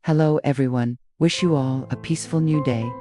Hello everyone, wish you all a peaceful new day.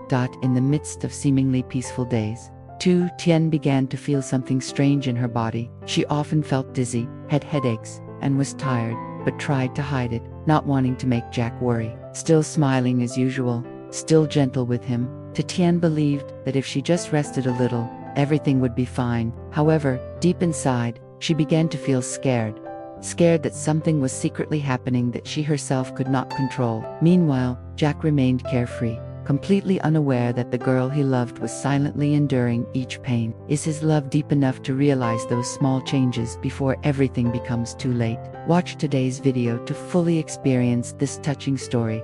In the midst of seemingly peaceful days, Tien began to feel something strange in her body. She often felt dizzy, had headaches, and was tired, but tried to hide it, not wanting to make Jack worry. Still smiling as usual, still gentle with him, Tien believed that if she just rested a little, everything would be fine. However, deep inside, she began to feel scared. Scared that something was secretly happening that she herself could not control. Meanwhile, Jack remained carefree, completely unaware that the girl he loved was silently enduring each pain. Is his love deep enough to realize those small changes before everything becomes too late? Watch today's video to fully experience this touching story.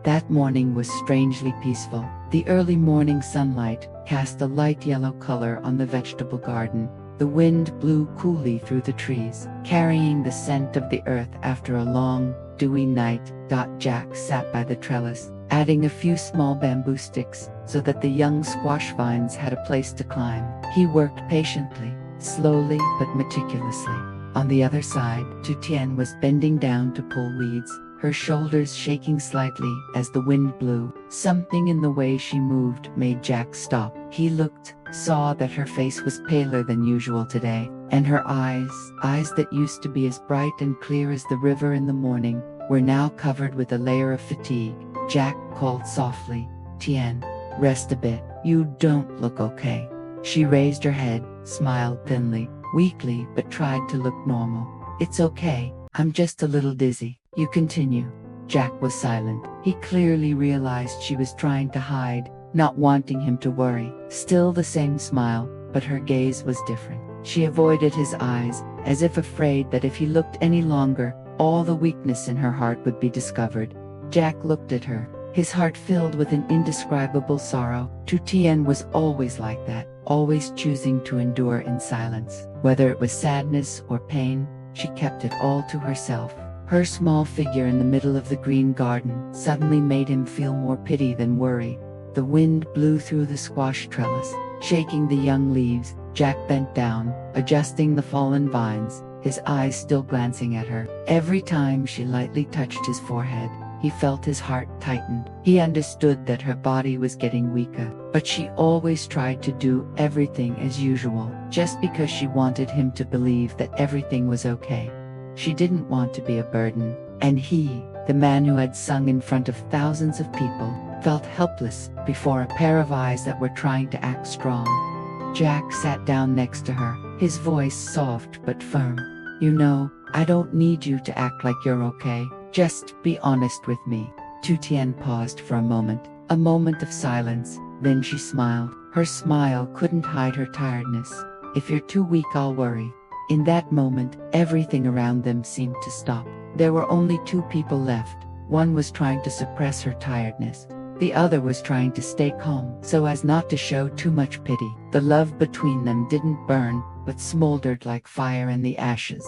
That morning was strangely peaceful. The early morning sunlight cast a light yellow color on the vegetable garden. The wind blew coolly through the trees, carrying the scent of the earth after a long, dewy night. Jack sat by the trellis, adding a few small bamboo sticks so that the young squash vines had a place to climb. He worked patiently, slowly but meticulously. On the other side, Tien was bending down to pull weeds, her shoulders shaking slightly as the wind blew. Something in the way she moved made Jack stop. He looked, saw that her face was paler than usual today, and her eyes that used to be as bright and clear as the river in the morning, were now covered with a layer of fatigue. Jack called softly, "Tien, rest a bit. You don't look okay." She raised her head, smiled thinly, weakly, but tried to look normal. "It's okay, I'm just a little dizzy. You continue." Jack was silent. He clearly realized she was trying to hide, not wanting him to worry. Still the same smile, but her gaze was different. She avoided his eyes, as if afraid that if he looked any longer, all the weakness in her heart would be discovered. Jack looked at her, his heart filled with an indescribable sorrow. Tien was always like that, always choosing to endure in silence. Whether it was sadness or pain, she kept it all to herself. Her small figure in the middle of the green garden suddenly made him feel more pity than worry. The wind blew through the squash trellis, shaking the young leaves. Jack bent down, adjusting the fallen vines, his eyes still glancing at her. Every time she lightly touched his forehead, he felt his heart tighten. He understood that her body was getting weaker, but she always tried to do everything as usual, just because she wanted him to believe that everything was okay. She didn't want to be a burden, and he, the man who had sung in front of thousands of people, felt helpless before a pair of eyes that were trying to act strong. Jack sat down next to her, his voice soft but firm. "You know, I don't need you to act like you're okay. Just be honest with me." Tien paused for a moment of silence, then she smiled. Her smile couldn't hide her tiredness. "If you're too weak, I'll worry." In that moment, everything around them seemed to stop. There were only two people left. One was trying to suppress her tiredness. The other was trying to stay calm so as not to show too much pity. The love between them didn't burn, but smoldered like fire in the ashes.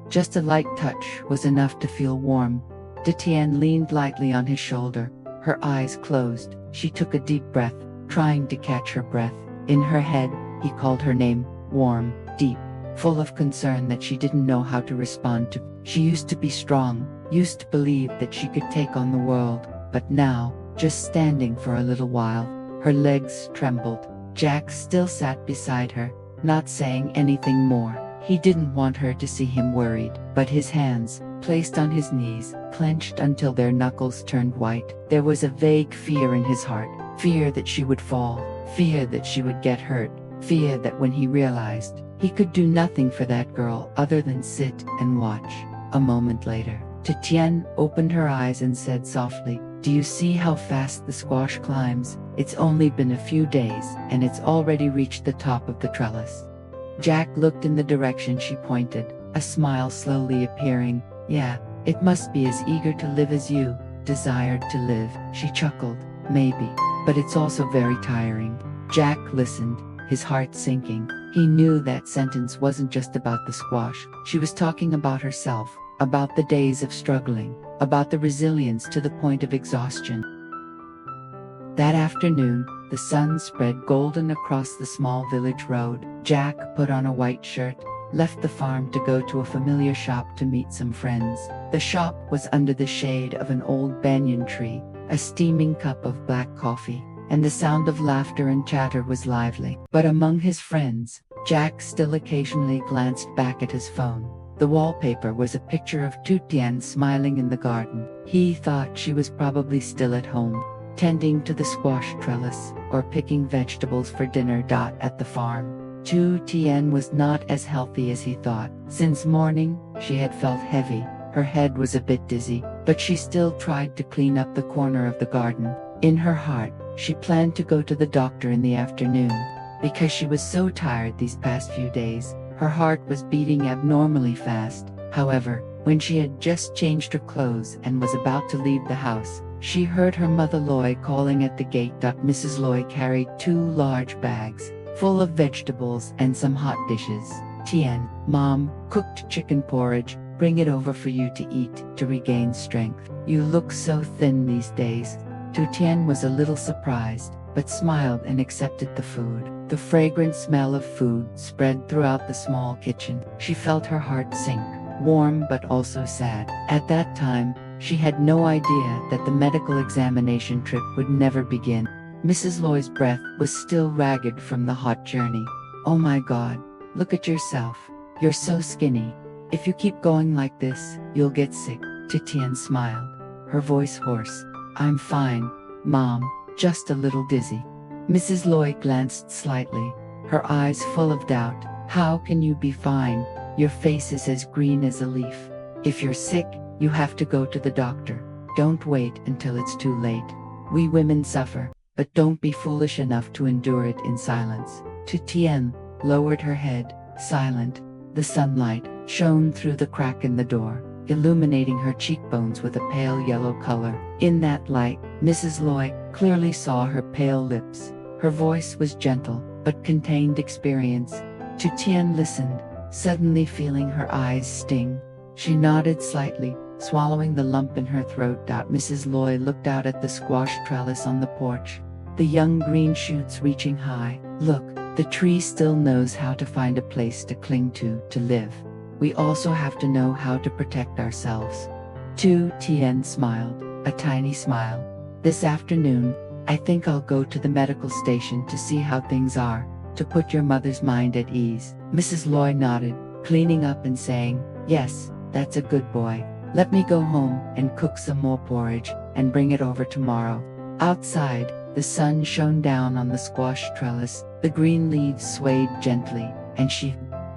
Just a light touch was enough to feel warm. Tien leaned lightly on his shoulder, her eyes closed. She took a deep breath, trying to catch her breath. In her head, he called her name, warm, deep, full of concern that she didn't know how to respond to. She used to be strong, used to believe that she could take on the world, but now, just standing for a little while, her legs trembled. Jack still sat beside her, not saying anything more. He didn't want her to see him worried, but his hands, placed on his knees, clenched until their knuckles turned white. There was a vague fear in his heart, fear that she would fall, fear that she would get hurt, fear that when he realized, he could do nothing for that girl other than sit and watch. A moment later, Tien opened her eyes and said softly, "Do you see how fast the squash climbs? It's only been a few days, and it's already reached the top of the trellis." Jack looked in the direction she pointed, a smile slowly appearing. "Yeah, it must be as eager to live as you desired to live." She chuckled. "Maybe, but it's also very tiring." Jack listened, his heart sinking. He knew that sentence wasn't just about the squash. She was talking about herself, about the days of struggling, about the resilience to the point of exhaustion. That afternoon, the sun spread golden across the small village road. Jack put on a white shirt, left the farm to go to a familiar shop to meet some friends. The shop was under the shade of an old banyan tree, a steaming cup of black coffee, and the sound of laughter and chatter was lively. But among his friends, Jack still occasionally glanced back at his phone. The wallpaper was a picture of Tien smiling in the garden. He thought she was probably still at home, tending to the squash trellis, or picking vegetables for dinner. At the farm, Tien was not as healthy as he thought. Since morning, she had felt heavy, her head was a bit dizzy, but she still tried to clean up the corner of the garden. In her heart, she planned to go to the doctor in the afternoon. Because she was so tired these past few days, her heart was beating abnormally fast. However, when she had just changed her clothes and was about to leave the house, she heard her mother Loy calling at the gate. Mrs. Loy carried 2 large bags, full of vegetables and some hot dishes. Tien, Mom, cooked chicken porridge, bring it over for you to eat, to regain strength. You look so thin these days. Tien was a little surprised, but smiled and accepted the food. The fragrant smell of food spread throughout the small kitchen. She felt her heart sink, warm but also sad. At that time, she had no idea that the medical examination trip would never begin. Mrs. Loy's breath was still ragged from the hot journey. Oh my God, look at yourself. You're so skinny. If you keep going like this, you'll get sick. Tien smiled, her voice hoarse. I'm fine, Mom, just a little dizzy. Mrs. Loy glanced slightly, her eyes full of doubt. How can you be fine? Your face is as green as a leaf. If you're sick, you have to go to the doctor. Don't wait until it's too late. We women suffer, but don't be foolish enough to endure it in silence. Tien lowered her head, silent. The sunlight shone through the crack in the door, illuminating her cheekbones with a pale yellow color. In that light, Mrs. Loy clearly saw her pale lips. Her voice was gentle, but contained experience. Tien listened, suddenly feeling her eyes sting. She nodded slightly, swallowing the lump in her throat. Mrs. Loy looked out at the squash trellis on the porch, the young green shoots reaching high. Look, the tree still knows how to find a place to cling to live. We also have to know how to protect ourselves. Tien smiled, a tiny smile. This afternoon, I think I'll go to the medical station to see how things are, to put your mother's mind at ease. Mrs. Loy nodded, cleaning up and saying, yes, that's a good boy. Let me go home and cook some more porridge and bring it over tomorrow. Outside, the sun shone down on the squash trellis, the green leaves swayed gently, and she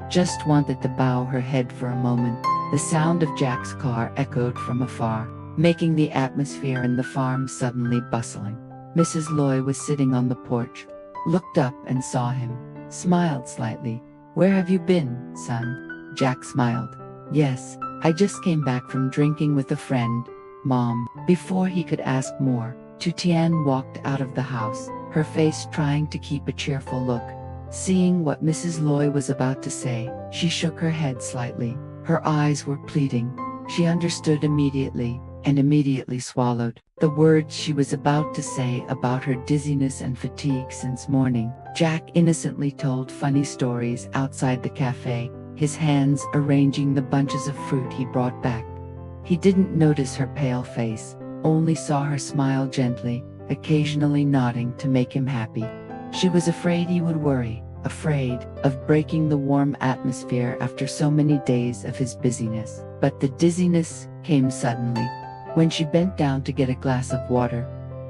just wanted to bow her head for a moment. The sound of Jack's car echoed from afar, making the atmosphere in the farm suddenly bustling. Mrs. Loy was sitting on the porch, looked up and saw him, smiled slightly. Where have you been, son? Jack smiled. Yes, I just came back from drinking with a friend, Mom. Before he could ask more, Tien walked out of the house, her face trying to keep a cheerful look. Seeing what Mrs. Loy was about to say, she shook her head slightly. Her eyes were pleading. She understood immediately, and immediately swallowed the words she was about to say about her dizziness and fatigue since morning. Jack innocently told funny stories outside the cafe, his hands arranging the bunches of fruit he brought back. He didn't notice her pale face, only saw her smile gently, occasionally nodding to make him happy. She was afraid he would worry, afraid of breaking the warm atmosphere after so many days of his busyness. But the dizziness came suddenly. When she bent down to get a glass of water,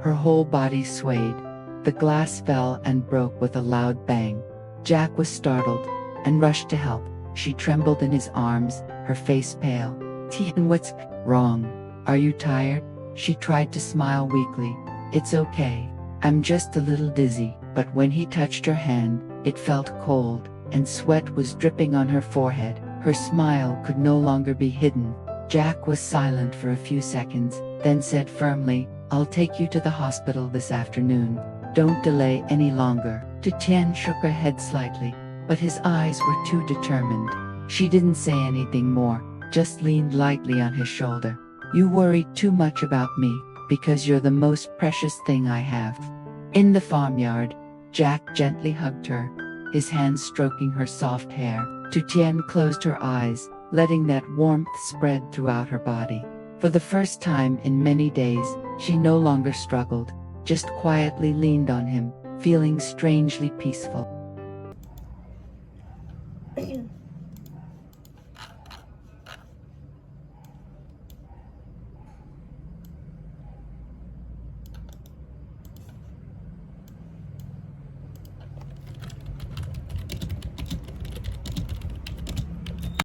her whole body swayed. The glass fell and broke with a loud bang. Jack was startled and rushed to help. She trembled in his arms, her face pale. Tien, what's wrong? Are you tired? She tried to smile weakly. It's okay. I'm just a little dizzy. But when he touched her hand, it felt cold, and sweat was dripping on her forehead. Her smile could no longer be hidden. Jack was silent for a few seconds, then said firmly, I'll take you to the hospital this afternoon. Don't delay any longer. Tien shook her head slightly, but his eyes were too determined. She didn't say anything more, just leaned lightly on his shoulder. You worry too much about me, because you're the most precious thing I have. In the farmyard, Jack gently hugged her, his hands stroking her soft hair. Tien closed her eyes, letting that warmth spread throughout her body. For the first time in many days, she no longer struggled, just quietly leaned on him, feeling strangely peaceful.